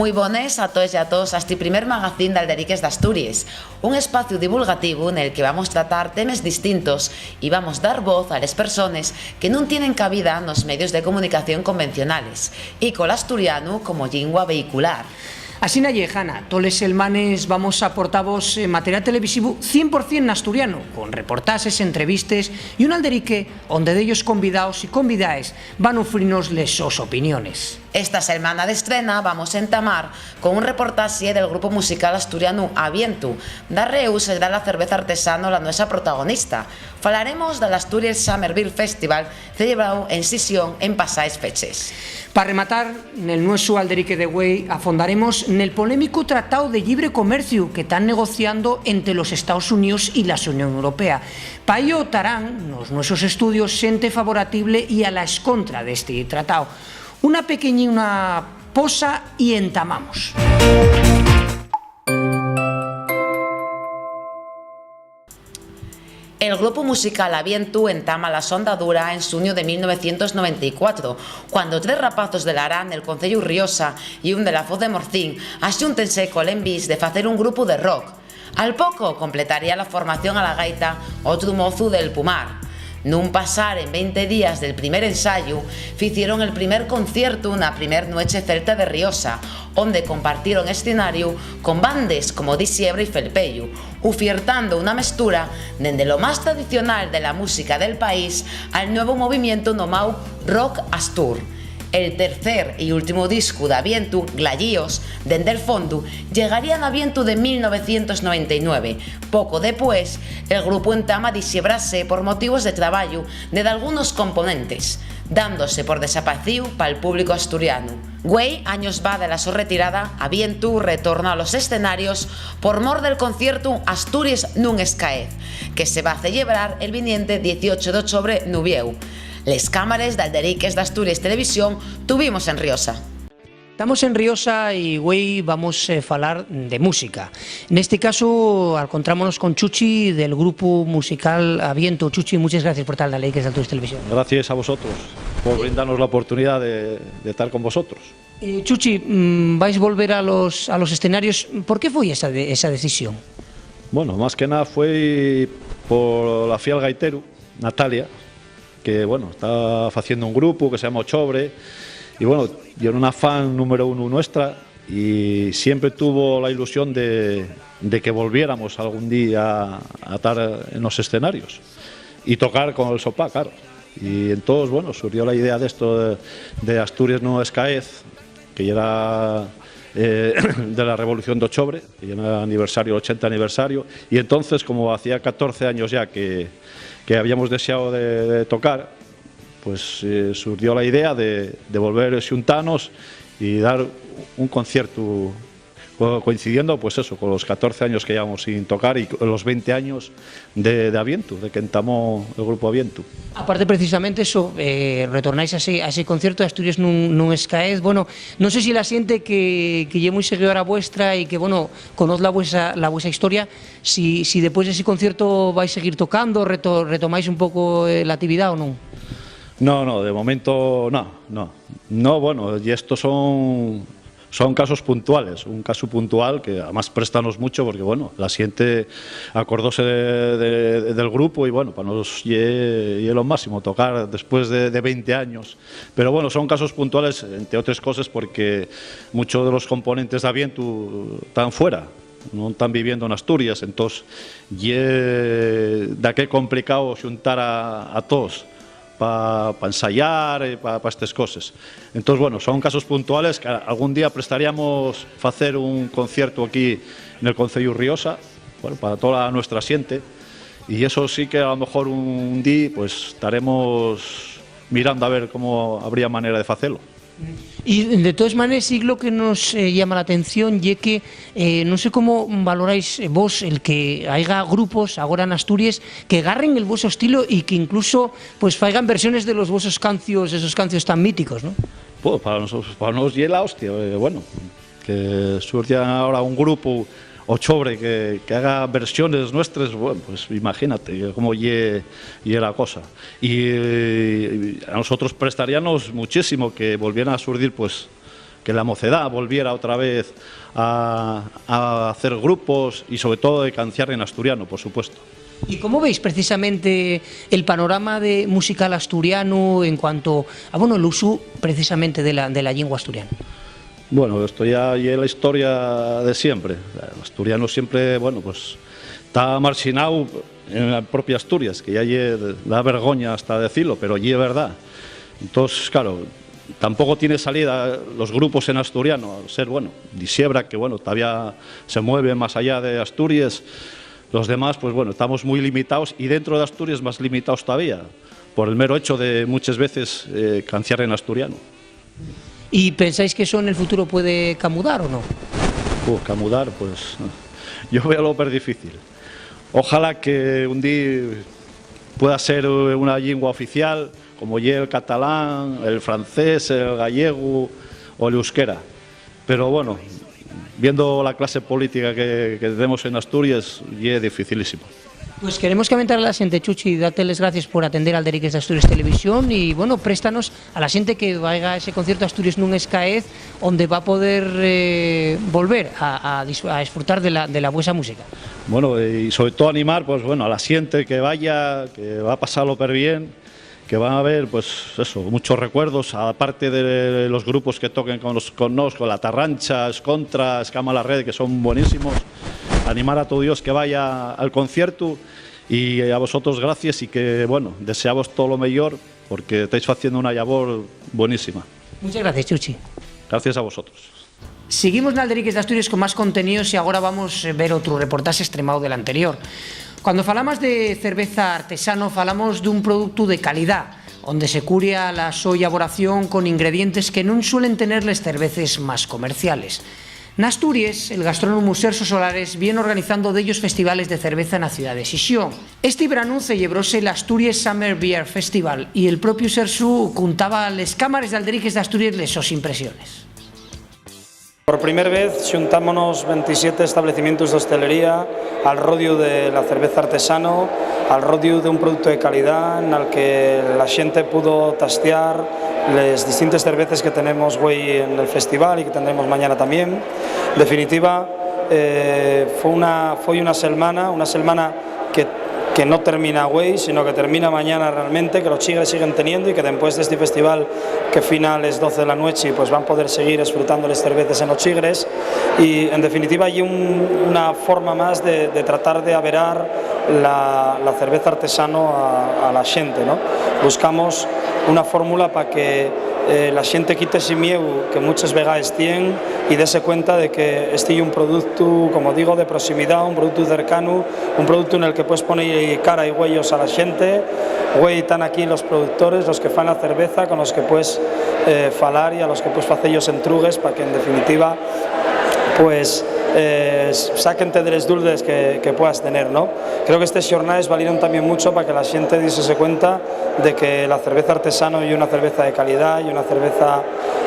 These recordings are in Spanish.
Muy bones a todos y a todos a este primer magazín de Alderiques de Asturias, un espacio divulgativo en el que vamos a tratar temas distintos y vamos a dar voz a las personas que no tienen cabida en los medios de comunicación convencionales y con el asturiano como lengua vehicular. Así na Jana, todos los semanas vamos a aportaros material televisivo 100% asturiano, con reportajes, entrevistas y un alderique donde de ellos convidados y convidaes van a ofrecernos sus opiniones. Esta semana de estrena vamos a entamar con un reportaje del grupo musical asturiano Avientu. Da Reus será la cerveza artesano la nuestra protagonista. Falaremos del Asturias Summer Beer Festival celebrado en Sisión en pasadas fechas. Para rematar, en el nuestro alderique de Güey afondaremos en el polémico Tratado de Libre Comercio que están negociando entre los Estados Unidos y la Unión Europea. Para ello estarán los nuestros estudios xente favorable y a la escontra de este tratado. Una pequeñina posa y entamamos. El grupo musical Avientu entama la sondadura en junio de 1994, cuando 3 rapazos de Larán, del Concello Riosa y un de la Foz de Morcín axúntense con l'envis de facer un grupo de rock. Al poco completaría la formación a la gaita otro mozu del Pumar. Nun pasar en 20 días del primer ensayo, hicieron el primer concierto una primer noche celta de Riosa, donde compartieron escenario con bandes como Disiebra y Felpeyu, ufiertando una mestura desde lo más tradicional de la música del país al nuevo movimiento nomau Rock Astur. El tercer y último disco de Avientu, Glallíos, dende el fondo, llegaría a Avientu de 1999. Poco después, el grupo entama a disiebrase por motivos de trabajo de algunos componentes, dándose por desaparecido para el público asturiano. Güey, años va de la su retirada, Avientu retorna a los escenarios por mor del concierto Asturias nun escaez, que se va a celebrar el viniente 18 de octubre Nubieu. Les cámaras de Alderiques de Asturias Televisión tuvimos en Riosa. Estamos en Riosa y güey vamos a hablar de música. En este caso encontrámonos con Chuchi del grupo musical Avientu. Chuchi, muchas gracias por estar en Alderiques de Asturias Televisión. Gracias a vosotros por brindarnos la oportunidad de estar con vosotros. Chuchi, vais a volver a los escenarios. ¿Por qué fue esa decisión? Bueno, más que nada fue por la fiel gaitero, Natalia, que bueno, está haciendo un grupo que se llama Ochobre y bueno, yo era una fan número 1 nuestra y siempre tuvo la ilusión de que volviéramos algún día a estar en los escenarios y tocar con el sopá, claro. Y entonces, bueno, surgió la idea de esto de Asturias no escaez, que ya era de la Revolución de Ochobre, que ya era aniversario, el 80 aniversario, y entonces, como hacía 14 años ya que habíamos deseado de tocar, pues surgió la idea de volver a xuntarnos y dar un concierto coincidiendo pues eso, con los 14 años que llevamos sin tocar y los 20 años de Avientu, de que entamó el grupo Avientu. Aparte precisamente eso, retornáis a ese concierto de Asturias nun escaez. Bueno, no sé si la siente que lle muy seguidora vuestra y que bueno, conoz la vuestra historia, si después de ese concierto vais a seguir tocando, retomáis un poco la actividad o no. No, de momento no, bueno, y estos son casos puntuales, un caso puntual que además préstanos mucho porque bueno, la gente acordóse del grupo y bueno, para nosotros y lo máximo tocar después de 20 años, pero bueno, son casos puntuales entre otras cosas porque muchos de los componentes de Avientu están fuera, no están viviendo en Asturias, entonces da que complicado xuntar a todos para ensayar, para estas cosas. Entonces, bueno, son casos puntuales que algún día prestaríamos hacer un concierto aquí en el Concello Riosa, bueno, para toda nuestra xente, y eso sí que a lo mejor un día pues estaremos mirando a ver cómo habría manera de hacerlo. Y de todas maneras, sí, lo que nos llama la atención y que no sé cómo valoráis vos el que haya grupos ahora en Asturias que agarren el vuestro estilo y que incluso pues hagan versiones de los vuestros cancios, esos cancios tan míticos, ¿no? Pues para nosotros y la hostia, bueno, que surja ahora un grupo Ochobre que haga versiones nuestras, bueno, pues imagínate cómo ye la cosa. Y a nosotros prestaríamos muchísimo que volvieran a surgir pues que la mocedad volviera otra vez a hacer grupos y sobre todo de canciar en asturiano, por supuesto. ¿Y cómo veis precisamente el panorama musical asturiano en cuanto a el uso precisamente de la lengua asturiana? Bueno, esto ya es la historia de siempre. El asturiano siempre, pues está marginado en la propia Asturias, que ya da vergüenza hasta decirlo, pero allí es verdad. Entonces, claro, tampoco tiene salida los grupos en asturiano, al ser, Disiebra, que todavía se mueve más allá de Asturias. Los demás, estamos muy limitados, y dentro de Asturias más limitados todavía, por el mero hecho de muchas veces canciar en asturiano. ¿Y pensáis que eso en el futuro puede camudar o no? Camudar, pues yo veo lo súper difícil. Ojalá que un día pueda ser una lengua oficial, como el catalán, el francés, el gallego o el euskera. Pero viendo la clase política que tenemos en Asturias, es dificilísimo. Pues queremos comentar a la xente, Chuchi, dáteles gracias por atender al Deriques de Asturias Televisión y, préstanos a la xente que vaya a ese concierto Asturias nun Escaez, donde va a poder volver a disfrutar de la buena música. Y sobre todo animar a la xente que vaya, que va a pasarlo per bien, que van a haber muchos recuerdos, aparte de los grupos que toquen con La Tarrancha, Escontra, Escama la Red, que son buenísimos. Animar a todo Dios que vaya al concierto, y a vosotros gracias, y que deseamos todo lo mejor, porque estáis haciendo una labor buenísima. Muchas gracias, Chuchi. Gracias a vosotros. Seguimos en Alderiques de Asturias con más contenidos, y ahora vamos a ver otro reportaje extremado del anterior. Cuando falamos de cerveza artesano, falamos de un producto de calidad, donde se curia la súa elaboración con ingredientes que no suelen tener las cervezas más comerciales. En Asturias, el gastrónomo Sergio Solares viene organizando de ellos festivales de cerveza en la ciudad de Xixón. Este verano celebróse el Asturias Summer Beer Festival, y el propio Sergio contaba a las cámaras de Alderiques de Asturias les sus impresiones. Por primera vez xuntámonos 27 establecimientos de hostelería al rodio de la cerveza artesano, al rodio de un producto de calidad en el que la xente pudo tastear las distintas cervezas que tenemos hoy en el festival y que tendremos mañana también. En definitiva, fue una semana que no termina hoy, sino que termina mañana realmente, que los chigres siguen teniendo, y que después de este festival, que final a las 12 de la noche, pues van a poder seguir disfrutando las cervezas en los chigres. Y en definitiva hay una forma más de tratar de averar la cerveza artesano a la gente, ¿no? Buscamos una fórmula para que la xente quite ese miedo que muchas veces tienen y dése cuenta de que este es un producto, como digo, de proximidad, un producto cercano, un producto en el que puedes poner cara y huellos a la xente. Hoy están aquí los productores, los que fan la cerveza, con los que puedes falar, y a los que puedes hacer ellos entrugues, para que en definitiva pues sáquente de las dulces que puedas tener, ¿no? Creo que estas jornadas valieron también mucho para que la gente diese cuenta de que la cerveza artesano es una cerveza de calidad y una cerveza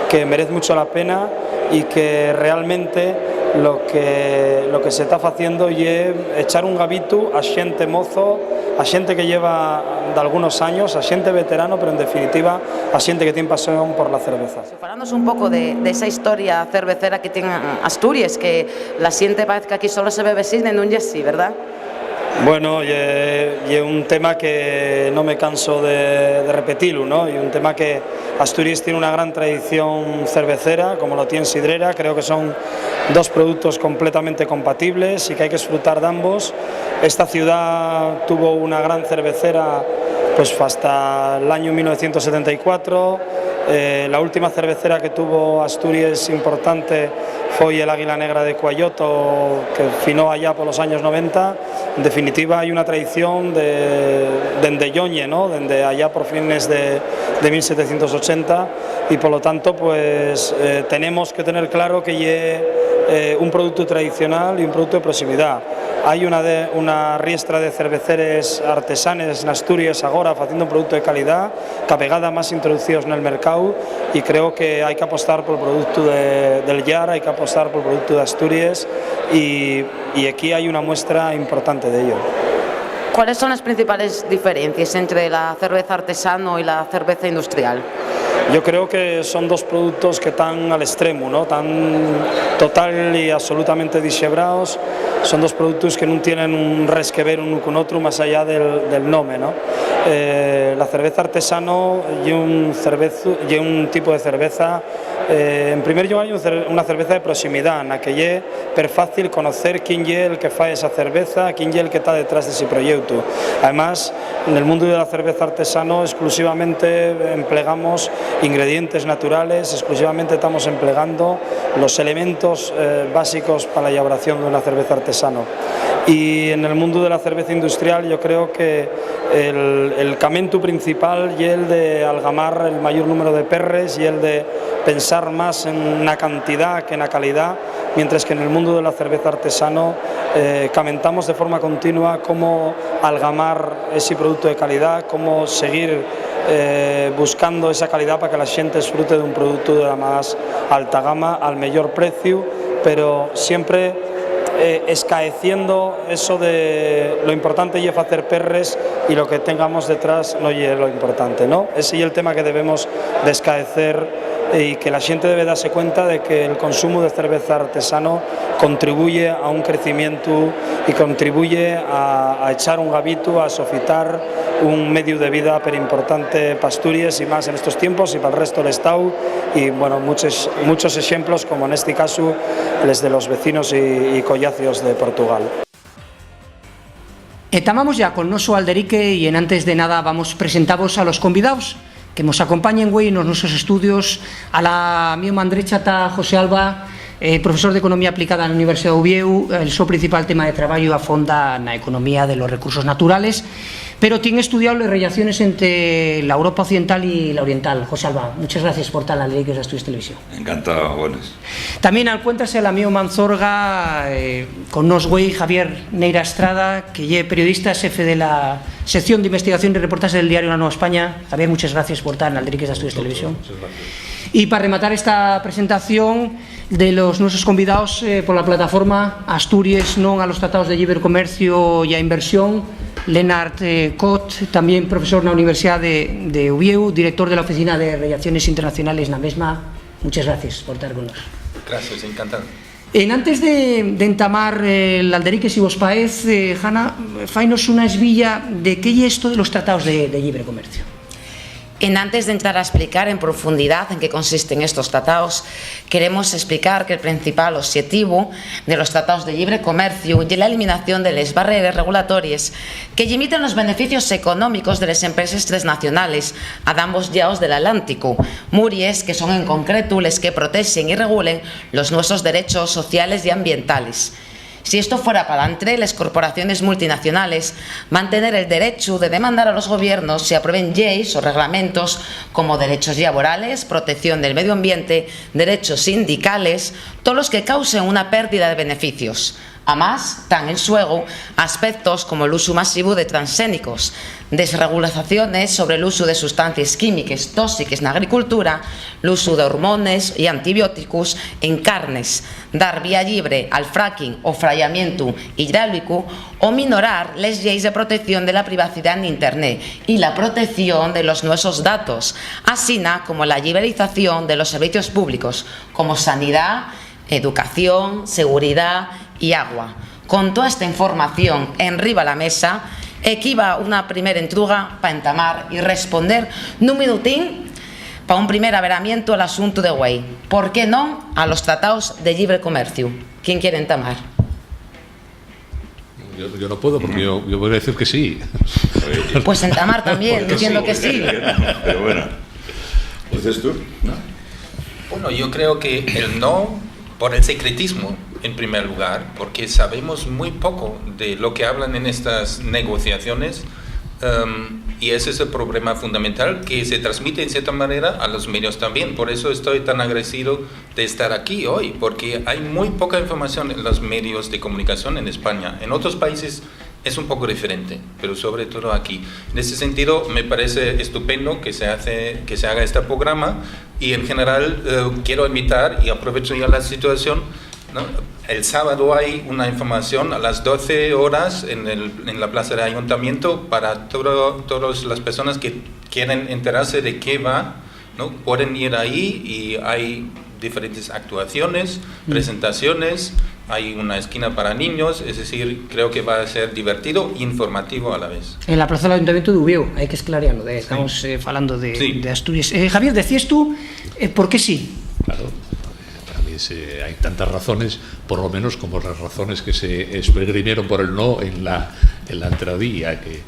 que merece mucho la pena, y que realmente lo que se está haciendo es echar un gavito a xente mozo, a xente que lleva de algunos años, a xente veterano, pero en definitiva a xente que tiene pasión por la cerveza. Hablamos un poco de esa historia cervecera que tiene Asturias, que la xente parece que aquí solo se bebe cisne, no es así, ¿verdad? Bueno, y un tema que no me canso de repetirlo, ¿no? Y un tema que Asturias tiene una gran tradición cervecera, como lo tiene Sidrera. Creo que son dos productos completamente compatibles y que hay que disfrutar de ambos. Esta ciudad tuvo una gran cervecera pues hasta el año 1974. La última cervecera que tuvo Asturias importante fue el Águila Negra de Cuayoto, que finó allá por los años 90. En definitiva, hay una tradición de Yoñe, ¿no? Desde allá por fines de 1780, y por lo tanto pues tenemos que tener claro que es un producto tradicional y un producto de proximidad. Hay una riestra de cerveceres artesanes en Asturias ahora haciendo un producto de calidad, cada vegada más introducidos en el mercado, y creo que hay que apostar por el producto del Llar, hay que apostar por el producto de Asturias, y aquí hay una muestra importante de ello. ¿Cuáles son las principales diferencias entre la cerveza artesano y la cerveza industrial? Yo creo que son dos productos que están al extremo, ¿no? Tan total y absolutamente disxebrados. Son dos productos que no tienen un res que ver uno con otro más allá del nombre, ¿no? La cerveza artesano y un tipo de cerveza, en primer lugar, una cerveza de proximidad, en la que es per fácil conocer quién es el que fa esa cerveza, quién es el que está detrás de ese proyecto. Además, en el mundo de la cerveza artesano exclusivamente empleamos ingredientes naturales, exclusivamente estamos empleando los elementos básicos para la elaboración de una cerveza artesano. Y en el mundo de la cerveza industrial yo creo que el camino principal y el de algamar el mayor número de perres y el de pensar más en la cantidad que en la calidad, mientras que en el mundo de la cerveza artesano comentamos de forma continua cómo algamar ese producto de calidad, cómo seguir buscando esa calidad para que la gente disfrute de un producto de la más alta gama al mejor precio, pero siempre escaeciendo eso de lo importante es hacer perres y lo que tengamos detrás no es lo importante, ¿no? Ese es el tema que debemos de escaecer y que la gente debe darse cuenta de que el consumo de cerveza artesano contribuye a un crecimiento y contribuye a echar un gavito, a sofitar un medio de vida pero importante para Asturias y más en estos tiempos y para el resto del Estado y bueno, muchos ejemplos como en este caso les de los vecinos y collacios de Portugal. Estamos ya con Noso Alderique y en antes de nada vamos presentaros a los convidados que nos acompañen güey en nuestros estudios. A la mi mano derecha está José Alba, profesor de Economía Aplicada en la Universidad de Oviedo. El su principal tema de trabajo afonda en la economía de los recursos naturales, pero tiene estudiado las relaciones entre la Europa occidental y la oriental. José Alba, muchas gracias por tal Alderique de Asturias Televisión. Encantado, buenas. También encuéntrase la mío Manzorga con nos güey Javier Neira Estrada, que es periodista, jefe de la sección de investigación y reportajes del diario La Nueva España. Javier, muchas gracias por estar en Alderique de Asturias Televisión. Y para rematar esta presentación de los nuestros convidados por la plataforma Asturias non a los tratados de libre comercio y a inversión, Lennart Koch, también profesor en la Universidad de Oviedo, director de la Oficina de Relaciones Internacionales na mesma. Muchas gracias por estar con nosotros. Gracias, encantado. Antes de entamar el Alderique, si vos parece, Hanna, fainos una esvilla de qué es esto de los tratados de libre comercio. Antes de entrar a explicar en profundidad en qué consisten estos tratados, queremos explicar que el principal objetivo de los tratados de libre comercio es la eliminación de las barreras regulatorias que limiten los beneficios económicos de las empresas transnacionales a ambos lados del Atlántico, muries que son en concreto las que protegen y regulen los nuestros derechos sociales y ambientales. Si esto fuera para entre las corporaciones multinacionales, mantener el derecho de demandar a los gobiernos se aprueben leyes o reglamentos como derechos laborales, protección del medio ambiente, derechos sindicales, todos los que causen una pérdida de beneficios. Además, están en juego aspectos como el uso masivo de transgénicos, desregulaciones sobre el uso de sustancias químicas tóxicas en la agricultura, el uso de hormonas y antibióticos en carnes, dar vía libre al fracking o frayamiento hidráulico o minorar las leyes de protección de la privacidad en Internet y la protección de los nuestros datos, así como la liberalización de los servicios públicos como sanidad, educación, seguridad y agua. Con toda esta información enriba la mesa, equiva una primera entruga para entamar y responder un minutín para un primer averamiento al asunto de güey. ¿Por qué no a los tratados de libre comercio? ¿Quién quiere entamar? Yo no puedo porque yo voy a decir que sí. Pues entamar también, diciendo que sí. Pero bueno, ¿dices tú? ¿No? Bueno, yo creo que el no por el secretismo, en primer lugar, porque sabemos muy poco de lo que hablan en estas negociaciones, y ese es el problema fundamental que se transmite en cierta manera a los medios también. Por eso estoy tan agradecido de estar aquí hoy, porque hay muy poca información en los medios de comunicación en España. En otros países es un poco diferente, pero sobre todo aquí. En ese sentido, me parece estupendo que se haga este programa, y en general quiero invitar, y aprovecho ya la situación, ¿no? El sábado hay una información a las 12 horas en la plaza del ayuntamiento para todas las personas que quieren enterarse de qué va ¿no? Pueden ir ahí y hay diferentes actuaciones, presentaciones, hay una esquina para niños, es decir, creo que va a ser divertido e informativo a la vez. En la plaza del Ayuntamiento de Ubiu, hai que esclarearlo, estamos falando de Asturias. Javier, decías tú, ¿por qué sí? Claro, para mí hay tantas razones, por lo menos como las razones que se esgrimieron por el no en la entradilla, que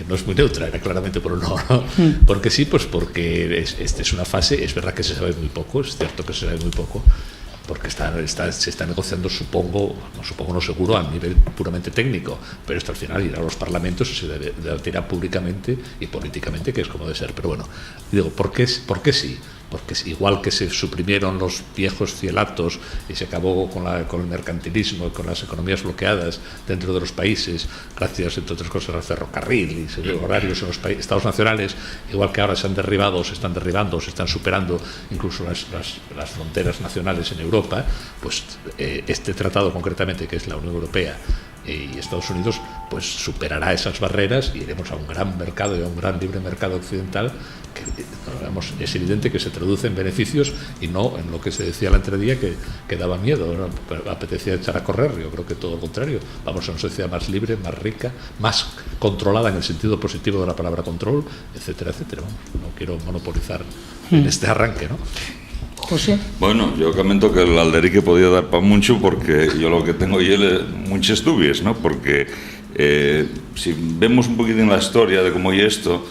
no es muy neutra, era claramente por el no, ¿no? Porque sí, pues porque esta es una fase, es verdad que se sabe muy poco, es cierto que se sabe muy poco, porque se está negociando, supongo, no seguro, a nivel puramente técnico, pero esto al final irá a los parlamentos y se debatirá públicamente y políticamente, que es como debe ser. Pero bueno, digo, ¿por qué sí? Porque igual que se suprimieron los viejos cielatos y se acabó con el mercantilismo y con las economías bloqueadas dentro de los países, gracias, entre otras cosas, al ferrocarril y horarios en los estados nacionales, igual que ahora se han derribado, se están derribando, se están superando incluso las fronteras nacionales en Europa, pues este tratado concretamente, que es la Unión Europea y Estados Unidos, pues superará esas barreras y iremos a un gran mercado y a un gran libre mercado occidental que, digamos, es evidente que se traduce en beneficios y no en lo que se decía el otro día que daba miedo, ¿no? Apetecía echar a correr. Yo creo que todo lo contrario, vamos a una sociedad más libre, más rica, más controlada en el sentido positivo de la palabra control, etcétera, etcétera. No quiero monopolizar en este arranque, ¿no? José. Bueno, yo comento que el Alderique podía dar para mucho, porque yo lo que tengo y él es muchas dudas, ¿no? Porque si vemos un poquito en la historia de cómo y esto,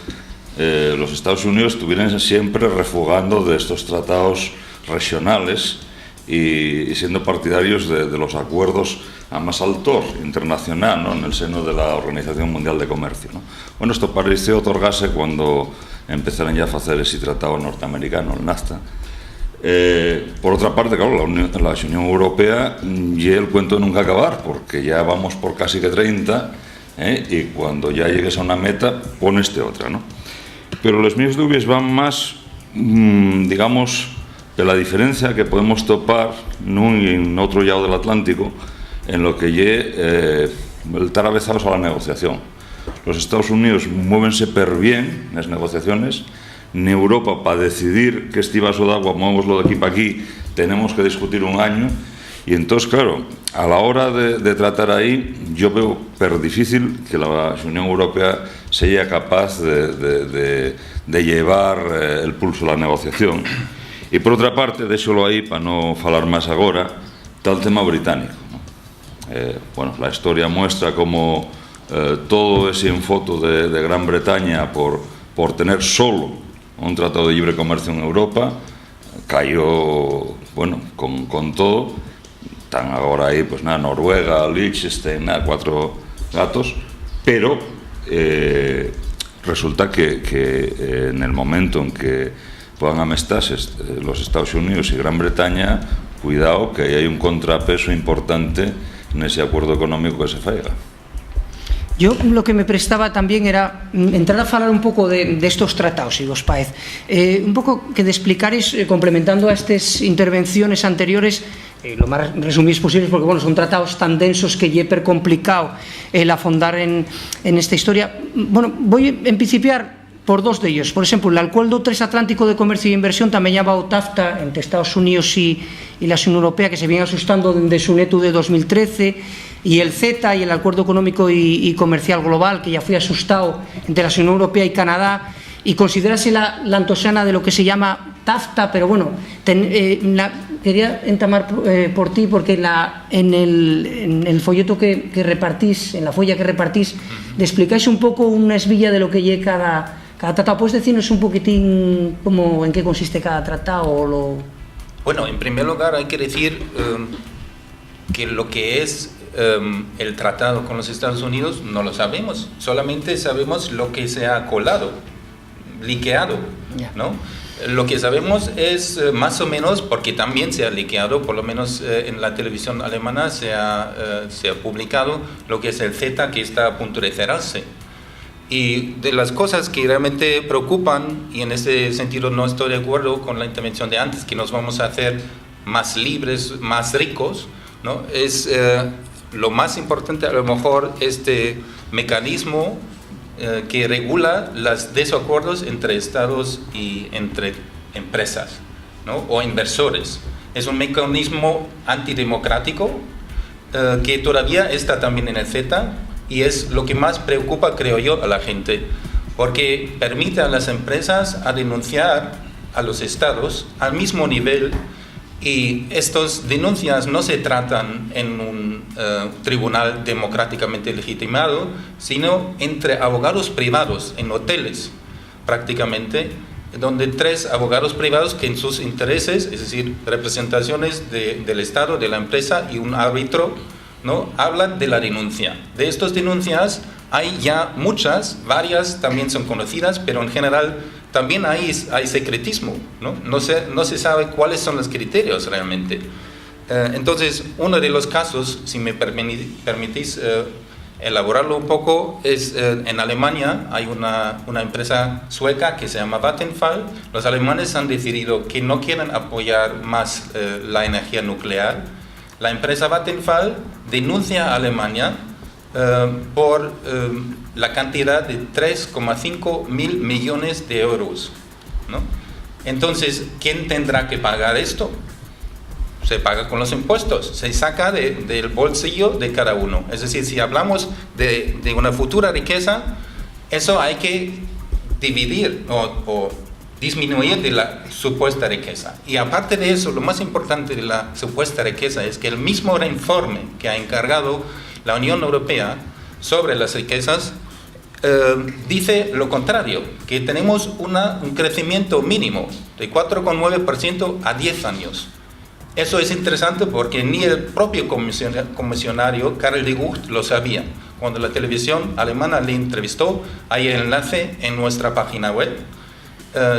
los Estados Unidos estuvieron siempre refugando de estos tratados regionales y siendo partidarios de los acuerdos a más altor internacional, ¿no? En el seno de la Organización Mundial de Comercio, ¿no? Bueno, esto pareció otorgarse cuando empezaron ya a hacer ese tratado norteamericano, el NAFTA. Por otra parte, claro, la Unión Europea y el cuento de nunca acabar, porque ya vamos por casi que 30, y cuando ya llegues a una meta pones otra, ¿no? Pero las mías dudas van más, digamos, de la diferencia que podemos topar nun y en otro lado del Atlántico en lo que lle el estar avezados a la negociación. Los Estados Unidos muévense per bien en las negociaciones. En Europa, para decidir que este vaso de agua movémoslo de aquí para aquí, tenemos que discutir un año. Y entonces, claro, a la hora de tratar ahí, yo veo per difícil que la Unión Europea sea capaz de llevar el pulso a la negociación. Y por otra parte, déxolo aí para no falar máis agora, está el tema británico, ¿no? Bueno, la historia muestra como todo ese enfoto de Gran Bretaña por tener solo un tratado de libre comercio en Europa cayó, bueno, con todo. Están ahora ahí, pues nada, Noruega, Liechtenstein, nada, 4 gatos, pero resulta que en el momento en que puedan amistarse los Estados Unidos y Gran Bretaña, cuidado que hay un contrapeso importante en ese acuerdo económico que se faiga. Yo lo que me prestaba también era entrar a falar un pouco de estos tratados, si vos paez. Un pouco que de explicares, complementando a estas intervenciones anteriores, lo más resumidos posibles, porque bueno, son tratados tan densos que lle per complicado el afondar en esta historia. Bueno, voy a principiar por dos de ellos. Por ejemplo, el Acuerdo Transatlántico de Comercio e Inversión, tamén llamado TAFTA, entre Estados Unidos y la Unión Europea, que se viene asustando desde su neto de 2013, y el CETA y el Acuerdo Económico y Comercial Global, que ya fue asustado entre la Unión Europea y Canadá, y considerarse la antosana de lo que se llama TAFTA, pero bueno, quería entamar por ti, porque en el folleto que repartís, en la folla que repartís, le explicáis un poco una esvilla de lo que llega cada tratado. ¿Puedes decirnos un poquitín en qué consiste cada tratado? Bueno, en primer lugar hay que decir que lo que es el tratado con los Estados Unidos no lo sabemos, solamente sabemos lo que se ha colado, liqueado, ¿no? Lo que sabemos es más o menos, porque también se ha liqueado, por lo menos en la televisión alemana se ha publicado lo que es el CETA, que está a punto de cerrarse. Y de las cosas que realmente preocupan, y en ese sentido no estoy de acuerdo con la intervención de antes, que nos vamos a hacer más libres, más ricos, ¿no? Es lo más importante, a lo mejor, este mecanismo que regula los desacuerdos entre estados y entre empresas, ¿no? O inversores. Es un mecanismo antidemocrático que todavía está también en el CETA y es lo que más preocupa, creo yo, a la gente, porque permite a las empresas a denunciar a los estados al mismo nivel, y estas denuncias no se tratan en un tribunal democráticamente legitimado, sino entre abogados privados en hoteles, prácticamente, donde 3 abogados privados que en sus intereses, es decir, representaciones del Estado, de la empresa y un árbitro, ¿no?, hablan de la denuncia. De estas denuncias hay ya muchas, varias también son conocidas, pero en general también hay secretismo, ¿no? No se sabe cuáles son los criterios realmente. Entonces, uno de los casos, si me permitís elaborarlo un poco, es en Alemania hay una empresa sueca que se llama Vattenfall. Los alemanes han decidido que no quieren apoyar más la energía nuclear. La empresa Vattenfall denuncia a Alemania por la cantidad de 3,5 mil millones de euros, ¿no? Entonces, ¿quién tendrá que pagar esto? Se paga con los impuestos, se saca del bolsillo de cada uno. Es decir, si hablamos de una futura riqueza, eso hay que dividir o disminuir de la supuesta riqueza. Y aparte de eso, lo más importante de la supuesta riqueza es que el mismo informe que ha encargado la Unión Europea sobre las riquezas dice lo contrario, que tenemos un crecimiento mínimo de 4,9% a 10 años. Eso es interesante porque ni el propio comisionario Karel de Gucht lo sabía. Cuando la televisión alemana le entrevistó, hay el enlace en nuestra página web,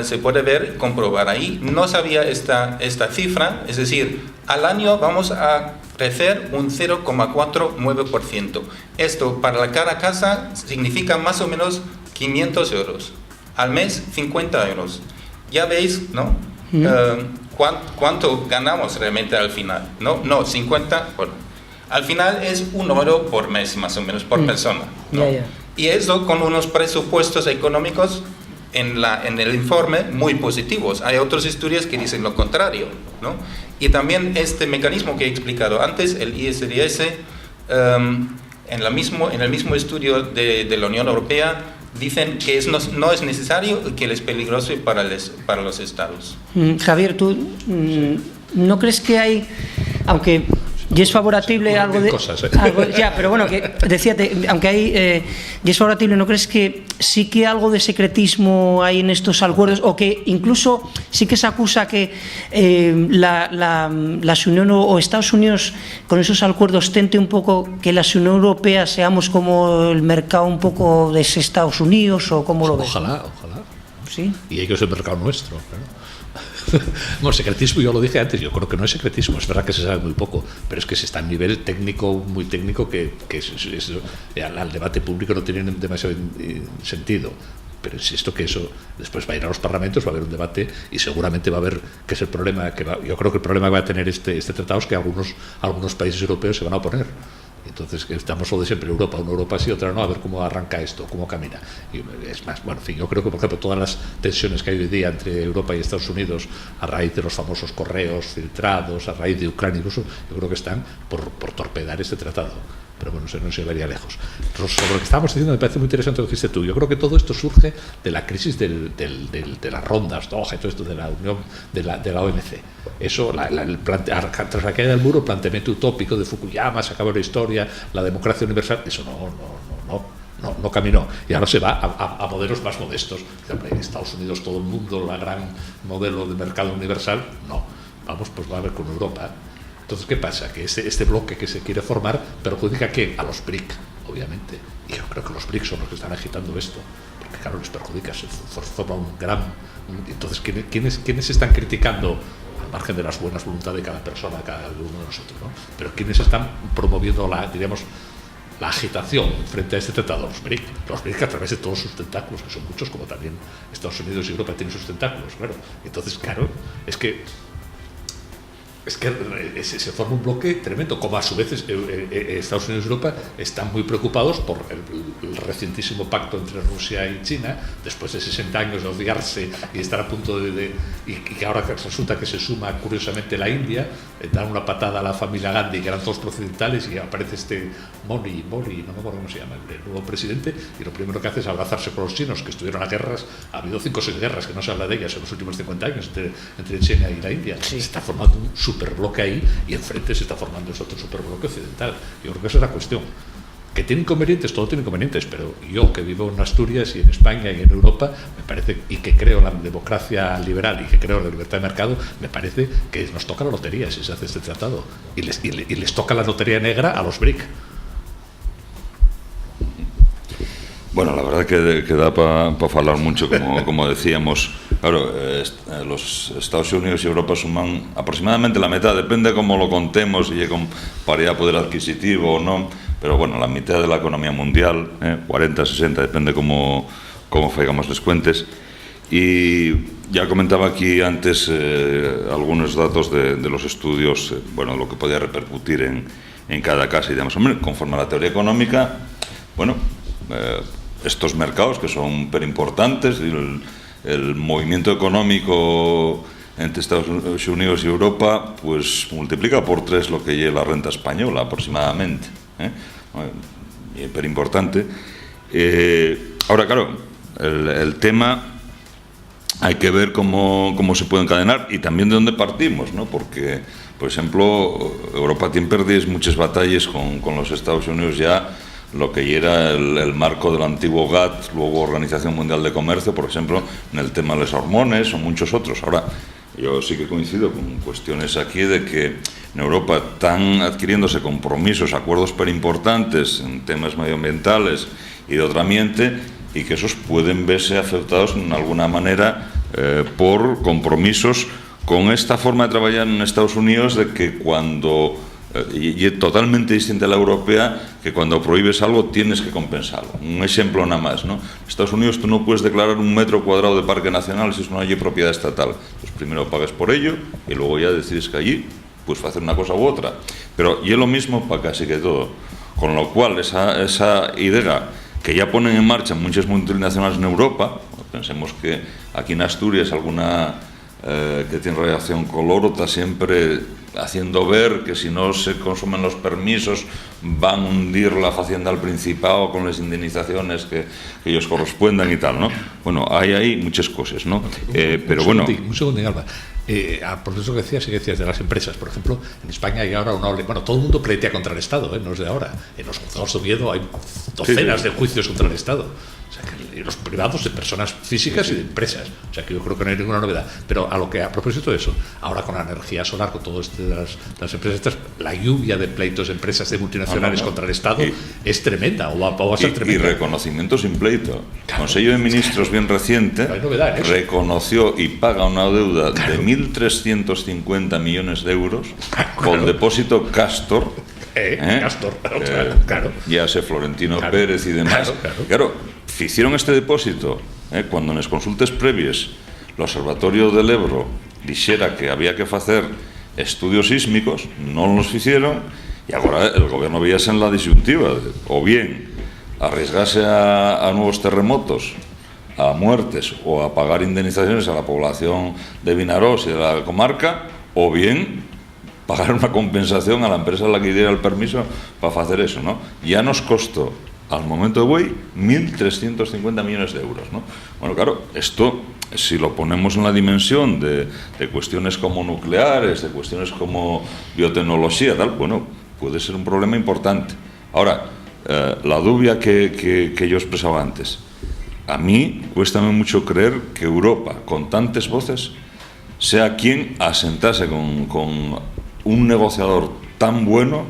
se puede ver y comprobar ahí. No sabía esta cifra, es decir, al año vamos a crecer un 0,49%. Esto para cada casa significa más o menos 500 euros. Al mes, 50 euros. Ya veis, ¿no? ¿Cuánto ganamos realmente al final? No, 50, bueno, al final es 1 euro por mes más o menos por persona, ¿no? Y eso con unos presupuestos económicos en el informe muy positivos. Hay otros estudios que dicen lo contrario, ¿no? Y también este mecanismo que he explicado antes, el ISDS, en el mismo estudio de la Unión Europea, dicen que no es necesario y que es peligroso para los estados. Javier, ¿tú no crees que hay, aunque y es favorable algo de cosas, ya, pero bueno, que decíate, aunque hay y es favorable, ¿no crees que sí que algo de secretismo hay en estos acuerdos, o que incluso sí que se acusa que la Unión o Estados Unidos con esos acuerdos tente un poco que la Unión Europea seamos como el mercado un poco de Estados Unidos, o cómo lo ves? Ojalá. Sí. Y hay que ser el mercado nuestro, claro. Bueno, secretismo, yo lo dije antes, yo creo que no es secretismo, es verdad que se sabe muy poco, pero es que se está a un nivel técnico, muy técnico, que al debate público no tiene demasiado sentido. Pero insisto que eso después va a ir a los parlamentos, va a haber un debate y seguramente va a haber, que es el problema, yo creo que el problema que va a tener este tratado es que algunos países europeos se van a oponer. Entonces, que estamos lo de siempre, Europa, una Europa sí, otra no, a ver cómo arranca esto, cómo camina. Y es más, bueno, en fin, yo creo que, por ejemplo, todas las tensiones que hay hoy día entre Europa y Estados Unidos, a raíz de los famosos correos filtrados, a raíz de Ucrania incluso, yo creo que están por torpedar este tratado. Pero bueno, no se vería lejos. Sobre lo que estábamos diciendo, me parece muy interesante lo que dijiste tú. Yo creo que todo esto surge de la crisis de las rondas, Doha, y todo esto de la unión de la OMC. Eso, tras la caída del muro, el planteamiento utópico de Fukuyama, se acabó la historia, la democracia universal, eso no caminó. Y ahora se va a modelos más modestos. En Estados Unidos todo el mundo, la gran modelo de mercado universal, no. Pues va a ver con Europa. Entonces, ¿qué pasa? Que este bloque que se quiere formar perjudica ¿a quién? A los BRIC, obviamente. Y yo creo que los BRIC son los que están agitando esto, porque claro, les perjudica, se forma un gran... Entonces, ¿quiénes están criticando, al margen de las buenas voluntades de cada persona, cada uno de nosotros, ¿no? Pero ¿quiénes están promoviendo la agitación frente a este tratado? Los BRIC a través de todos sus tentáculos, que son muchos, como también Estados Unidos y Europa tienen sus tentáculos, claro. Entonces, claro, es que Es que se forma un bloque tremendo, como a su vez Estados Unidos y Europa están muy preocupados por el recientísimo pacto entre Rusia y China, después de 60 años de odiarse y estar a punto y que ahora resulta que se suma curiosamente la India, dan una patada a la familia Gandhi, que eran todos procedentales, y aparece este Modi, no me acuerdo cómo se llama, el nuevo presidente, y lo primero que hace es abrazarse con los chinos, que estuvieron a guerras. Ha habido 5 o 6 guerras, que no se habla de ellas en los últimos 50 años, entre China y la India. Sí. Se está formando un superbloque ahí, y enfrente se está formando ese otro superbloque occidental. Yo creo que esa es la cuestión. Que tiene inconvenientes, todo tiene inconvenientes, pero yo, que vivo en Asturias y en España y en Europa, me parece, y que creo en la democracia liberal y que creo en la libertad de mercado, me parece que nos toca la lotería si se hace este tratado, y les toca la lotería negra a los BRIC. Bueno, la verdad que da para hablar mucho, como decíamos. Claro, los Estados Unidos y Europa suman aproximadamente la mitad, depende de cómo lo contemos, y con paridad de poder adquisitivo o no, pero bueno, la mitad de la economía mundial, 40, 60, depende cómo faigamos los cuentes. Y ya comentaba aquí antes algunos datos de los estudios, bueno, lo que podía repercutir en cada casa y demás. Hombre, conforme a la teoría económica, bueno, estos mercados que son perimportantes, el movimiento económico entre Estados Unidos y Europa, pues multiplica por 3 lo que lleva la renta española aproximadamente, perimportante. Ahora, claro, el tema hay que ver cómo se puede encadenar y también de dónde partimos, ¿no? Porque, por ejemplo, Europa tiene perdidas muchas batallas con los Estados Unidos ya, lo que era el marco del antiguo GATT, luego Organización Mundial de Comercio, por ejemplo, en el tema de los hormones o muchos otros. Ahora, yo sí que coincido con cuestiones aquí de que en Europa están adquiriéndose compromisos, acuerdos perimportantes en temas medioambientales y de otro ambiente, y que esos pueden verse afectados en alguna manera por compromisos con esta forma de trabajar en Estados Unidos, de que cuando... y es totalmente distinta a la europea, que cuando prohíbes algo tienes que compensarlo. Un ejemplo nada más, ¿no? En Estados Unidos tú no puedes declarar 1 metro cuadrado de parque nacional si es una propiedad estatal. Pues primero pagas por ello y luego ya decides que allí puedes hacer una cosa u otra. Pero y es lo mismo para casi que todo. Con lo cual esa idea que ya ponen en marcha muchas multinacionales en Europa, pensemos que aquí en Asturias alguna que tiene relación con el oro está siempre haciendo ver que si no se consumen los permisos van a hundir la hacienda al Principado con las indemnizaciones que ellos correspondan y tal, ¿no? Bueno, hay ahí muchas cosas, ¿no? Pero bueno... Un segundo, Alba. Por eso que decías de las empresas, por ejemplo, en España hay ahora todo el mundo pletea contra el Estado, no es de ahora. En los juzgados de Oviedo hay docenas de juicios contra el Estado. O sea, que los privados de personas físicas y de empresas. O sea, que yo creo que no hay ninguna novedad. Pero a propósito de eso, ahora con la energía solar, con todo esto de las empresas, la lluvia de pleitos de empresas de multinacionales contra el Estado es tremenda, o va a ser tremenda. Y reconocimiento sin pleito. El Consejo de Ministros bien reciente reconoció y paga una deuda de 1.350 millones de euros con depósito Castor. Castor, claro. Ya sé, Florentino Pérez y demás. Claro, hicieron este depósito cuando en las consultas previas el Observatorio del Ebro dijera que había que hacer estudios sísmicos, no los hicieron, y ahora el gobierno veíase en la disyuntiva, o bien arriesgarse a nuevos terremotos, a muertes o a pagar indemnizaciones a la población de Vinarós y de la comarca, o bien pagar una compensación a la empresa a la que diera el permiso para hacer eso, ¿no? Ya nos costó al momento de hoy 1.350 millones de euros, ¿no? Bueno, claro, esto, si lo ponemos en la dimensión de cuestiones como nucleares, de cuestiones como biotecnología, tal, bueno, puede ser un problema importante. Ahora, la duda que yo expresaba antes, a mí cuesta mucho creer que Europa, con tantas voces, sea quien asentase con un negociador tan bueno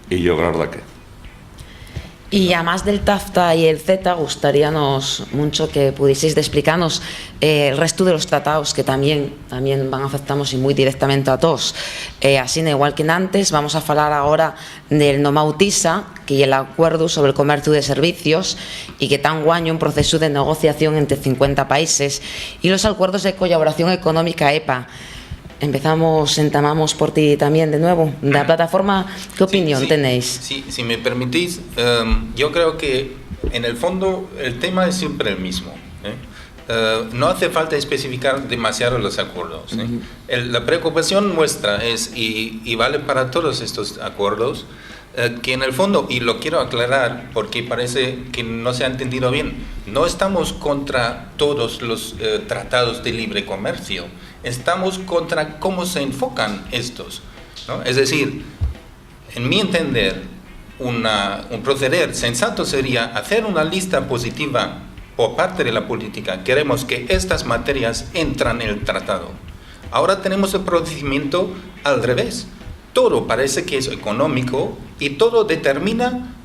y lograr de qué. Y además del TAFTA y el CETA, gustaríanos mucho que pudieseis explicarnos el resto de los tratados que también van a afectarnos y muy directamente a todos. Así, igual que antes, vamos a hablar ahora del NOMAU-TISA, que es el acuerdo sobre el comercio de servicios y que está en guaño un proceso de negociación entre 50 países, y los acuerdos de colaboración económica EPA. entamamos por ti también de nuevo. De la plataforma, ¿qué opinión tenéis? Sí, si me permitís, yo creo que en el fondo el tema es siempre el mismo. No hace falta especificar demasiado los acuerdos. La preocupación nuestra es, y vale para todos estos acuerdos, que en el fondo, y lo quiero aclarar porque parece que no se ha entendido bien, no estamos contra todos los tratados de libre comercio, estamos contra cómo se enfocan estos, ¿no? Es decir, en mi entender, un proceder sensato sería hacer una lista positiva por parte de la política. Queremos que estas materias entran en el tratado. Ahora tenemos el procedimiento al revés. Todo parece que es económico y todo determina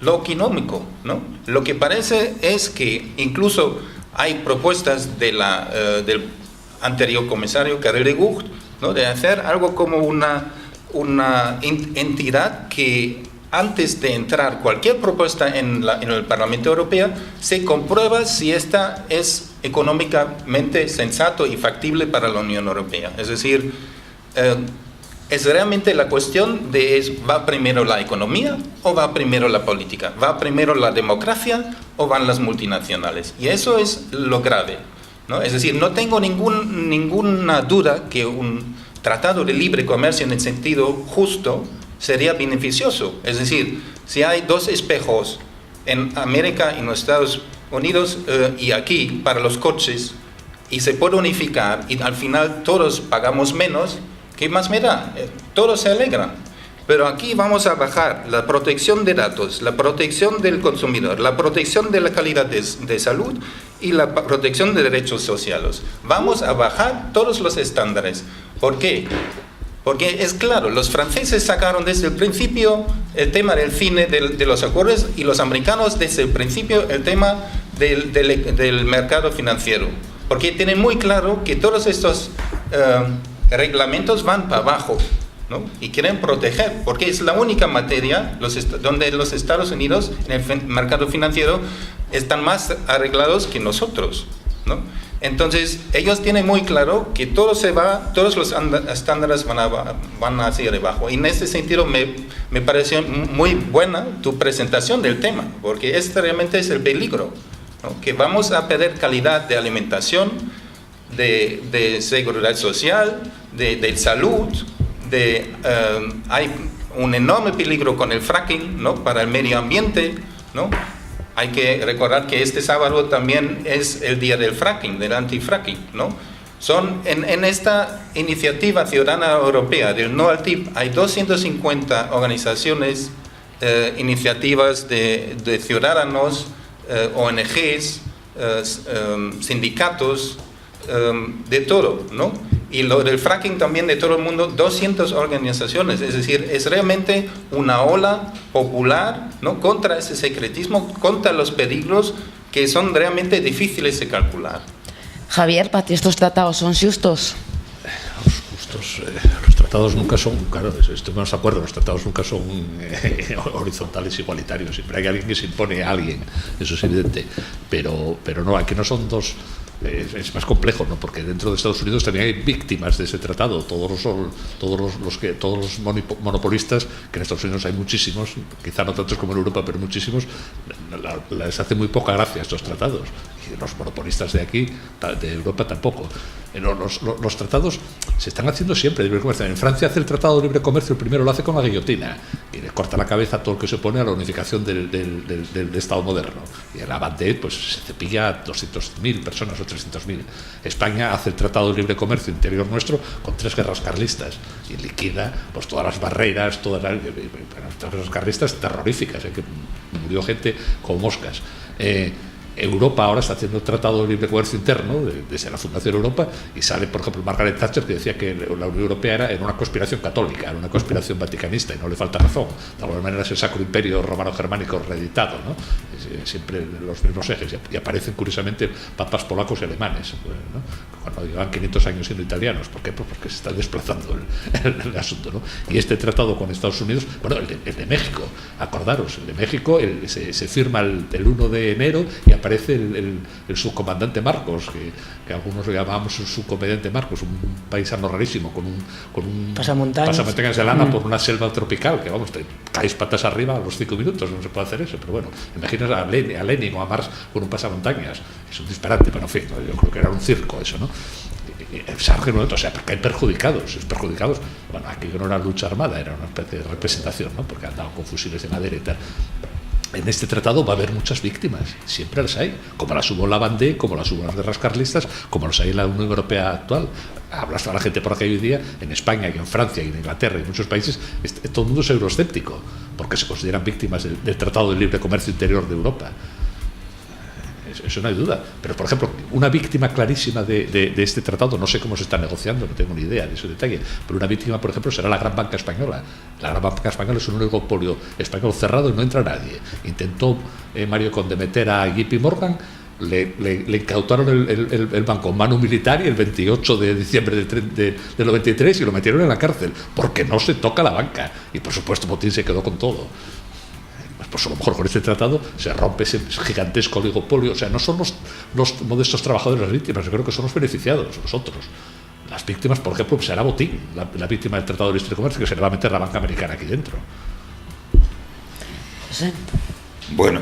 lo económico, ¿no? Lo que parece es que incluso hay propuestas del anterior comisario Karel de Gucht, ¿no?, de hacer algo como una entidad que antes de entrar cualquier propuesta en el Parlamento Europeo se comprueba si esta es económicamente sensato y factible para la Unión Europea. Es decir, es realmente la cuestión de ¿va primero la economía o va primero la política? ¿Va primero la democracia o van las multinacionales? Y eso es lo grave, ¿no? Es decir, no tengo ninguna duda que un tratado de libre comercio en el sentido justo sería beneficioso. Es decir, si hay dos espejos en América y en los Estados Unidos y aquí para los coches y se puede unificar y al final todos pagamos menos, ¿qué más me da? Todos se alegran. Pero aquí vamos a bajar la protección de datos, la protección del consumidor, la protección de la calidad de salud y la protección de derechos sociales. Vamos a bajar todos los estándares. ¿Por qué? Porque es claro, los franceses sacaron desde el principio el tema del cine de los acuerdos y los americanos desde el principio el tema del mercado financiero. Porque tienen muy claro que todos estos reglamentos van para abajo, ¿no? Y quieren proteger, porque es la única materia donde los Estados Unidos en el mercado financiero están más arreglados que nosotros, ¿no? Entonces ellos tienen muy claro que todos los estándares van hacia abajo. Y en ese sentido me pareció muy buena tu presentación del tema, porque este realmente es el peligro, ¿no? Que vamos a perder calidad de alimentación, de seguridad social, de salud, hay un enorme peligro con el fracking, ¿no?, para el medio ambiente, ¿no? Hay que recordar que este sábado también es el día del fracking, del anti-fracking, ¿no? En esta iniciativa ciudadana europea del No al TIP hay 250 organizaciones, iniciativas de ciudadanos, ONGs, sindicatos, de todo, ¿no? Y lo del fracking también de todo el mundo, 200 organizaciones. Es decir, es realmente una ola popular, ¿no?, contra ese secretismo, contra los peligros que son realmente difíciles de calcular. Javier, ¿para ti estos tratados son justos? Los tratados nunca son, claro, estamos de acuerdo, los tratados nunca son horizontales, igualitarios. Siempre hay alguien que se impone a alguien, eso es evidente. Pero no, aquí no son dos. Es más complejo, ¿no? Porque dentro de Estados Unidos también hay víctimas de ese tratado, todos los monopolistas, que en Estados Unidos hay muchísimos, quizá no tantos como en Europa, pero muchísimos, les hace muy poca gracia estos tratados, y los monopolistas de aquí, de Europa, tampoco. Los tratados se están haciendo siempre de libre comercio. En Francia hace el tratado de libre comercio, el primero lo hace con la guillotina y le corta la cabeza a todo el que se opone a la unificación del Estado moderno, y en la Bandette pues se cepilla a 200.000 personas o 300.000. España hace el tratado de libre comercio interior nuestro con 3 guerras carlistas y liquida pues todas las barreras, todas las guerras carlistas terroríficas, que murió gente como moscas. Europa ahora está haciendo un tratado de libre comercio interno desde la Fundación Europa, y sale, por ejemplo, Margaret Thatcher, que decía que la Unión Europea era una conspiración católica, era una conspiración vaticanista, y no le falta razón. De alguna manera es el Sacro Imperio Romano-Germánico reeditado, ¿no? Siempre los mismos ejes, y aparecen curiosamente papas polacos y alemanes, ¿no?, cuando llevan 500 años siendo italianos. ¿Por qué? Pues porque se está desplazando el asunto, ¿no? Y este tratado con Estados Unidos, bueno, el de México, acordaros, el de México se firma el 1 de enero y a aparece el subcomandante Marcos, que algunos lo llamamos el subcomandante Marcos, un paisano rarísimo con un pasamontañas de lana por una selva tropical, que vamos, te caes patas arriba a los 5 minutos, no se puede hacer eso, pero bueno, imaginas a Lenin o a Marx con un pasamontañas, es un disparate, pero en fin, yo creo que era un circo eso, ¿no? O sea, porque hay perjudicados, bueno, aquí no era lucha armada, era una especie de representación, ¿no? Porque andaban con fusiles de madera y tal. En este tratado va a haber muchas víctimas, siempre las hay, como las hubo en la Vendée, como las hubo en las guerras carlistas, como las hay en la Unión Europea actual. Hablas a la gente por aquí hoy día, en España y en Francia y en Inglaterra y en muchos países, todo el mundo es euroscéptico, porque se consideran víctimas del Tratado de Libre Comercio Interior de Europa. Eso no hay duda, pero por ejemplo, una víctima clarísima de este tratado, no sé cómo se está negociando, no tengo ni idea de ese detalle, pero una víctima, por ejemplo, será la Gran Banca Española. La Gran Banca Española es un oligopolio español cerrado y no entra nadie. Intentó Mario Conde meter a JP Morgan, le incautaron el banco en mano militar y el 28 de diciembre del 93 y lo metieron en la cárcel, porque no se toca la banca, y por supuesto Motín se quedó con todo. Pues a lo mejor con este tratado se rompe ese gigantesco oligopolio. O sea, no son los modestos trabajadores las víctimas, yo creo que son los beneficiados, nosotros. Las víctimas, por ejemplo, será Botín, la víctima del Tratado de Libre Comercio, que se le va a meter la banca americana aquí dentro. Sí. Bueno,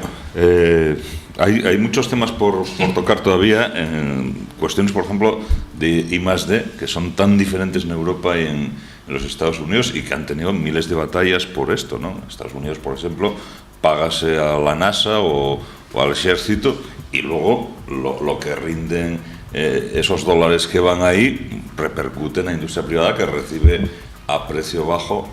hay muchos temas por tocar todavía, en cuestiones, por ejemplo, de I+D, que son tan diferentes en Europa y en los Estados Unidos y que han tenido miles de batallas por esto, ¿no? En Estados Unidos, por ejemplo, págase a la NASA o al ejército y luego lo que rinden esos dólares que van ahí repercute en la industria privada, que recibe a precio bajo,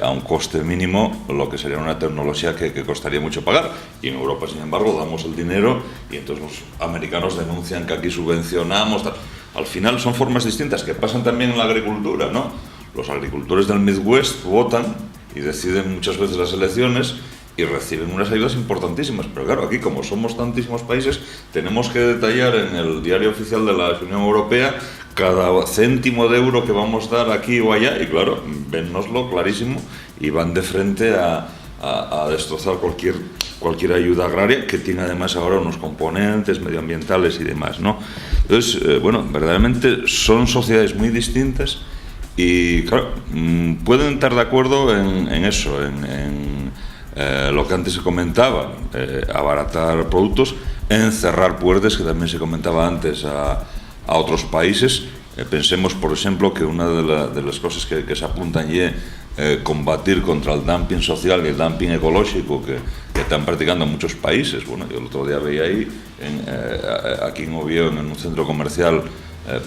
a un coste mínimo, lo que sería una tecnología que costaría mucho pagar. Y en Europa, sin embargo, damos el dinero y entonces los americanos denuncian que aquí subvencionamos, tal. Al final son formas distintas que pasan también en la agricultura, ¿no? Los agricultores del Midwest votan y deciden muchas veces las elecciones y reciben unas ayudas importantísimas, pero claro, aquí como somos tantísimos países, tenemos que detallar en el diario oficial de la Unión Europea cada céntimo de euro que vamos a dar aquí o allá, y claro, vénnoslo clarísimo, y van de frente a destrozar cualquier ayuda agraria, que tiene además ahora unos componentes medioambientales y demás, ¿no? Entonces, bueno, verdaderamente son sociedades muy distintas y, claro, pueden estar de acuerdo en eso, en lo que antes se comentaba, abaratar productos, en cerrar puertas, que también se comentaba antes, a otros países. Pensemos, por ejemplo, que una de las cosas que se apuntan es combatir contra el dumping social y el dumping ecológico que están practicando muchos países. Bueno, yo el otro día veía ahí, aquí en Oviedo, en un centro comercial,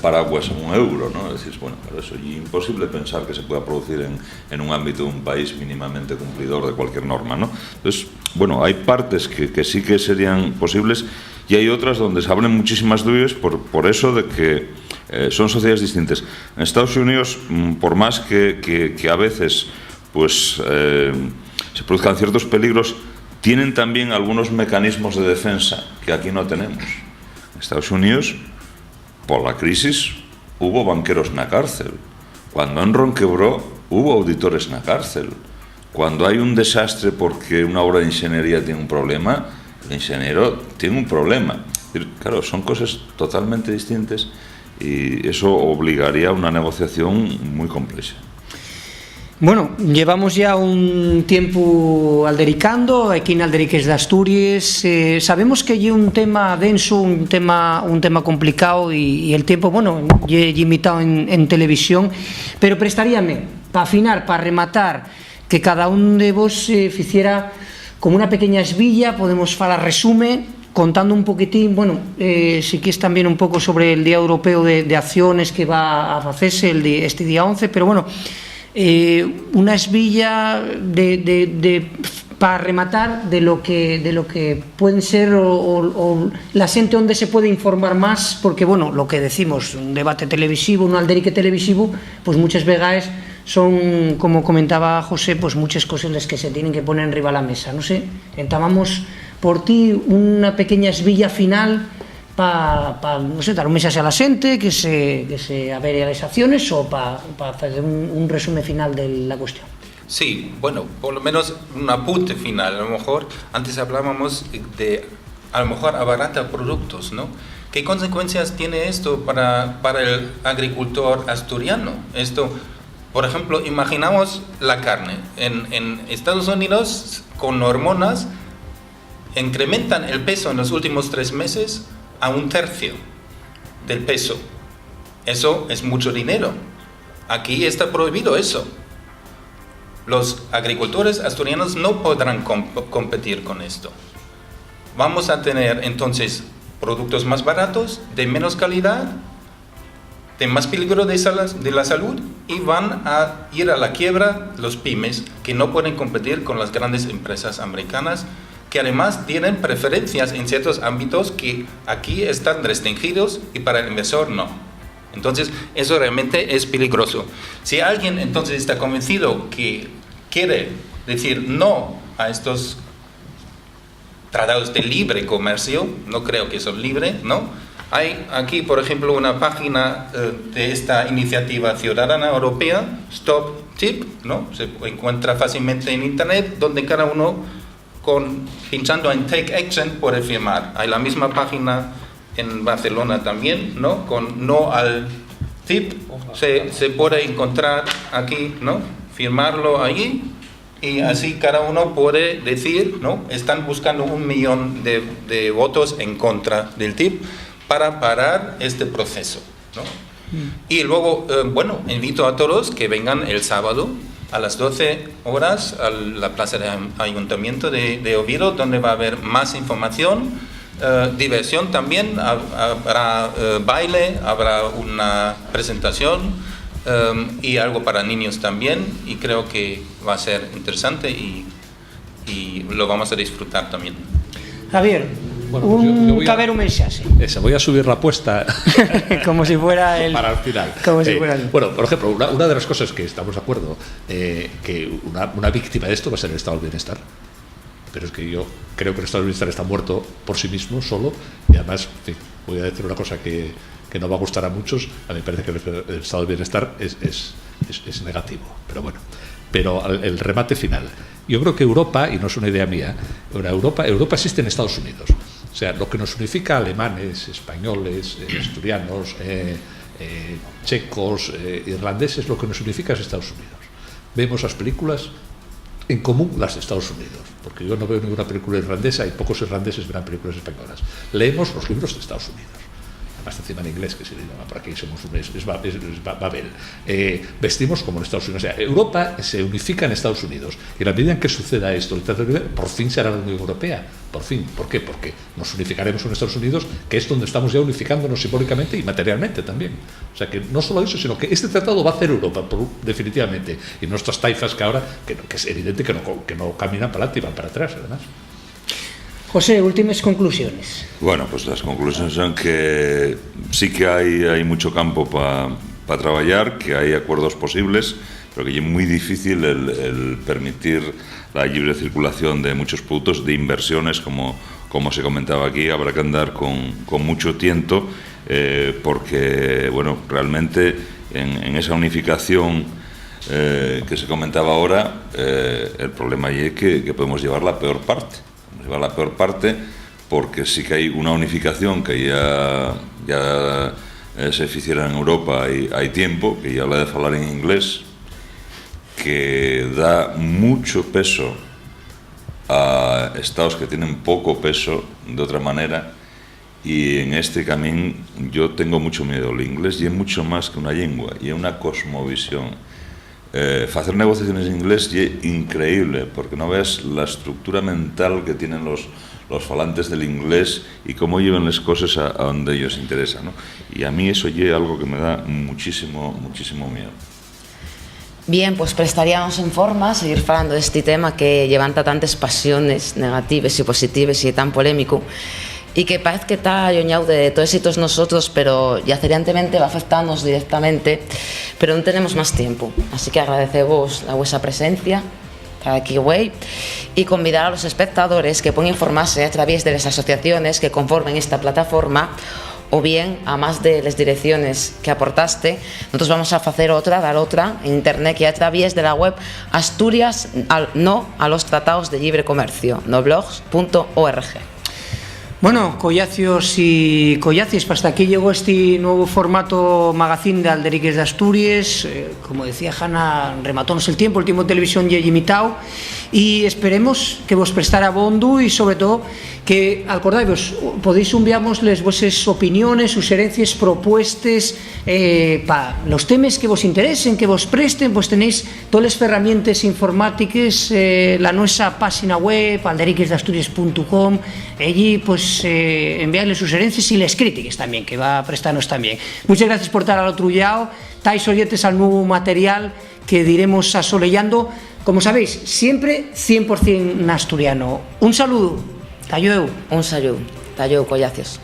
paraguas a €1, ¿no? Es decir, bueno, para eso es imposible pensar que se pueda producir en un ámbito de un país mínimamente cumplidor de cualquier norma, ¿no? Entonces, bueno, hay partes que sí que serían posibles y hay otras donde se abren muchísimas dudas por eso de que son sociedades distintas. En Estados Unidos, por más que a veces pues se produzcan ciertos peligros, tienen también algunos mecanismos de defensa que aquí no tenemos. En Estados Unidos, por la crisis, hubo banqueros en la cárcel. Cuando Enron quebró, hubo auditores en la cárcel. Cuando hay un desastre porque una obra de ingeniería tiene un problema, el ingeniero tiene un problema. Claro, son cosas totalmente distintas y eso obligaría a una negociación muy compleja. Bueno, llevamos ya un tiempo aldericando aquí en Alderiques de Asturias. Sabemos que hay un tema denso, un tema complicado y el tiempo, bueno, he limitado en televisión, pero prestaríame para afinar, para rematar, que cada uno de vos hiciera como una pequeña esvilla, podemos falar resumen, contando un poquitín, bueno, si quieres también un poco sobre el Día Europeo de Acciones que va a hacerse este día 11, pero bueno, una esvilla para rematar de lo que pueden ser o la xente onde se puede informar más, porque bueno, lo que decimos, un debate televisivo, un alderique televisivo, pues muchas veces son, como comentaba José, pues muchas cosas las que se tienen que poner arriba a la mesa. No sé, entabamos por ti una pequeña esvilla final para no sé, dar un mensaje a la xente que se avere a las acciones o para hacer un resumen final de la cuestión. Sí, bueno, por lo menos un apunte final. A lo mejor antes hablábamos de a lo mejor abarata productos, ¿no? ¿Qué consecuencias tiene esto para el agricultor asturiano? Esto, por ejemplo, imaginamos la carne. En Estados Unidos, con hormonas, incrementan el peso en los últimos 3 meses a 1/3 del peso. Eso es mucho dinero. Aquí está prohibido eso. Los agricultores asturianos no podrán competir con esto. Vamos a tener entonces productos más baratos, de menos calidad, de más peligro de la salud, y van a ir a la quiebra los pymes, que no pueden competir con las grandes empresas americanas, que además tienen preferencias en ciertos ámbitos que aquí están restringidos y para el inversor no. Entonces, eso realmente es peligroso. Si alguien entonces está convencido que quiere decir no a estos tratados de libre comercio, no creo que son libres, ¿no? Hay aquí, por ejemplo, una página de esta iniciativa ciudadana europea, Stop TTIP, ¿no? Se encuentra fácilmente en internet, donde cada uno, pinchando en Take Action, puede firmar. Hay la misma página en Barcelona también, ¿no? Con No al TTIP, se puede encontrar aquí, ¿no? Firmarlo allí, y así cada uno puede decir, ¿no? Están buscando 1 millón de votos en contra del TTIP para parar este proceso, ¿no? Y luego, bueno, invito a todos que vengan el sábado a las 12 horas a la plaza de Ayuntamiento de Oviedo, donde va a haber más información, diversión también, habrá baile, habrá una presentación, y algo para niños también, y creo que va a ser interesante y lo vamos a disfrutar también. Javier, bueno, pues caber un mensaje. Voy a subir la apuesta como si fuera el... para el final. Como si fuera el... Bueno, por ejemplo, una de las cosas que estamos de acuerdo, que una víctima de esto va a ser el estado del bienestar. Pero es que yo creo que el estado del bienestar está muerto por sí mismo, solo, y además, en fin, voy a decir una cosa que no va a gustar a muchos. A mí me parece que el estado del bienestar es negativo, pero bueno. Pero el remate final, yo creo que Europa, y no es una idea mía, Europa existe en Estados Unidos. O sea, lo que nos unifica a alemanes, españoles, asturianos, checos, irlandeses, lo que nos unifica es Estados Unidos. Vemos las películas en común, las de Estados Unidos, porque yo no veo ninguna película irlandesa y pocos irlandeses verán películas españolas. Leemos los libros de Estados Unidos, además encima en inglés, que se llama, por aquí somos es Babel. Vestimos como en Estados Unidos. O sea, Europa se unifica en Estados Unidos, y a la medida en que suceda esto, por fin será la Unión Europea. Por fin. ¿Por qué? Porque nos unificaremos en Estados Unidos, que es donde estamos ya unificándonos simbólicamente y materialmente también. O sea, que no solo eso, sino que este tratado va a hacer Europa, definitivamente. Y nuestras taifas que ahora, que es evidente que no caminan para adelante y van para atrás, además. José, últimas conclusiones. Bueno, pues las conclusiones son que sí que hay mucho campo para trabajar, que hay acuerdos posibles, pero que es muy difícil el permitir la libre circulación de muchos productos, de inversiones, como se comentaba aquí. Habrá que andar con mucho tiento, porque, bueno, realmente en esa unificación que se comentaba ahora, el problema es que podemos llevar la peor parte. La peor parte, porque sí que hay una unificación que ya se hiciera en Europa y hay tiempo, que ya la de hablar en inglés, que da mucho peso a estados que tienen poco peso de otra manera, y en este camino yo tengo mucho miedo. El inglés y es mucho más que una lengua, y es una cosmovisión. Hacer negociaciones en inglés es increíble, porque no ves la estructura mental que tienen los falantes del inglés y cómo llevan las cosas a donde ellos interesan, ¿no? Y a mí eso es algo que me da muchísimo miedo. Bien, pues prestaríamos en forma a seguir falando deste tema que levanta tantas pasiones negativas y positivas y tan polémico, y que parece que está alloñado de todos y todos nosotros, pero yacerantemente va a afectarnos directamente, pero no tenemos más tiempo. Así que agradecemos a vuestra presencia aquí, güey, y convidar a los espectadores que pueden informarse a través de las asociaciones que conformen esta plataforma, o bien, a más de las direcciones que aportaste, nosotros vamos a hacer dar otra en internet, y a través de la web Asturias no a los tratados de libre comercio, noblogs.org. Bueno, collacios y collacies, hasta aquí llegó este nuevo formato magazine de Alderiques de Asturias. Como decía Hanna, rematónos el tiempo televisión ya limitado, y esperemos que vos prestara bondo y sobre todo que, acordaos, podéis enviarnos vuestras opiniones, sugerencias, propuestas para los temas que vos interesen, que vos presten. Pues tenéis todas las herramientas informáticas, la nuestra página web, alderiquesdeasturias.com. Allí pues enviarles sugerencias y las críticas también, que va a prestarnos también. Muchas gracias por estar al otro lado. Estáis oyentes al nuevo material que diremos asolellando, como sabéis, siempre 100% asturiano. Un saludo. Talleu. Un saludo. Talleu, collacios.